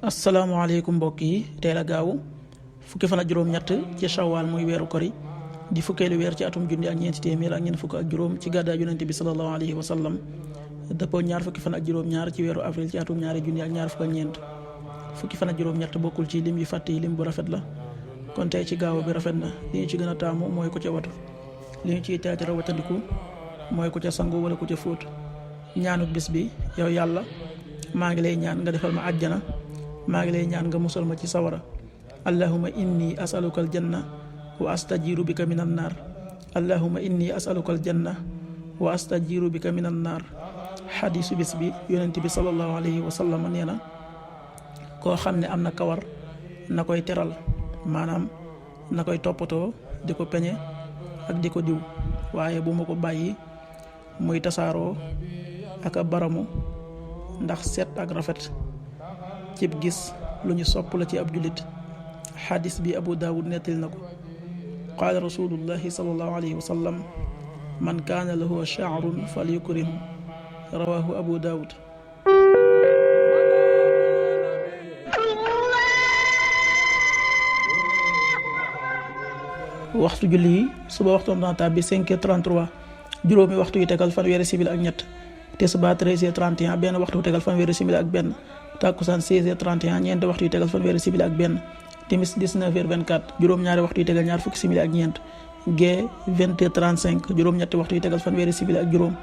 asalaamaaleykum mbokk yi teel a gaaw fukki fan ak juróom-ñett ci shawwal muy weeru kori di fukkeelu weer ci atum junni ak ñeenti téeméer ak ñeent fukk ak juróom ci gàddaay yonent bi sallallahu alayhi wa sallam dëppoo ñaar fukki fan ak juróom-ñaar ci weeru avril ci atum ñaari junni ak ñaar fukk ak ñeent fukki fan ak juróom-ñett bokkul ci lim yi fàtte yi lim bu rafet la kon tey ci gaaw bi rafet na li ñu ci gën a taamu mooy ku ca watu li ñu ciy teetara watandiku mooy ku ca sangu wala ku ca fóot ñaanuk bis bi yow yàlla maa ngi lay ñaan nga defal ma àjjana maa ngi lay ñaan nga musal ma ci sawara allahumma inni asaluka aljanna wa astajiru bika minan naar allahumma inni asaluka aljanna wa astajiru bika minan naar xadiisu bis bi yonent bi sallallahu alayhi wa sallam nee na koo xam ne am na kawar na koy teral maanaam na koy toppatoo di ko peñe ak di ko diw waaye bu ma ko bàyyi muy tasaaroo ak a baramu ndax set ak rafet cib gis lu ñu sopp la ci ab jullit xadis bi abu daawud nettali na ko qaala rasulullahi sallallahu alayhi wa sallam man kaana lahu sha'run falyukrim rawahu abu daawud. waxtu julli yi suba waxtoom dana tàbbi 5h33 juróomi waxtu yu tegal fanweeri simili ak ñett tisbaar 13h31 benn waxtu yu tegal fanweeri simili ak benn takkusaan 16h31 ñeenti waxtu yu tegal fanweeri simili ak benn timis 19h24 juróom-ñaari waxtu yu tegal ñaar fukki simili ak ñeent gee 20h35 juróom-ñetti waxtu yu tegal fanweeri simili ak juróom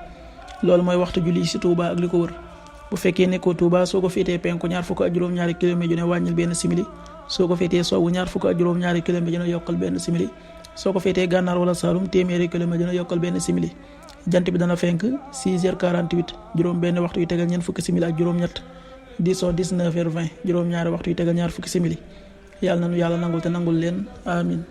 loolu mooy waxtu julli ci Touba ak li ko wër bu fekkee nekkoo Touba soo ko féetee penku ñaar fukk ak juróom-ñaari kilomètre ju ne wàññil benn simili soo ko féetee sowwu ñaar fukk ak juróom-ñaari kilomètre ju ne yokkal benn simili soo ko féetee gànnaar wala Saalum téeméeri kilomètre ju ne yokkal benn simili jant bi dana fenk 6h48 juróom benn waxtu yu tegal ñeent fukki simili ak juróom-ñett di soo 19h20 juróom-ñaari waxtu yu tegal ñaar fukki simili yàlla na nu yàlla nangul te nangul leen amin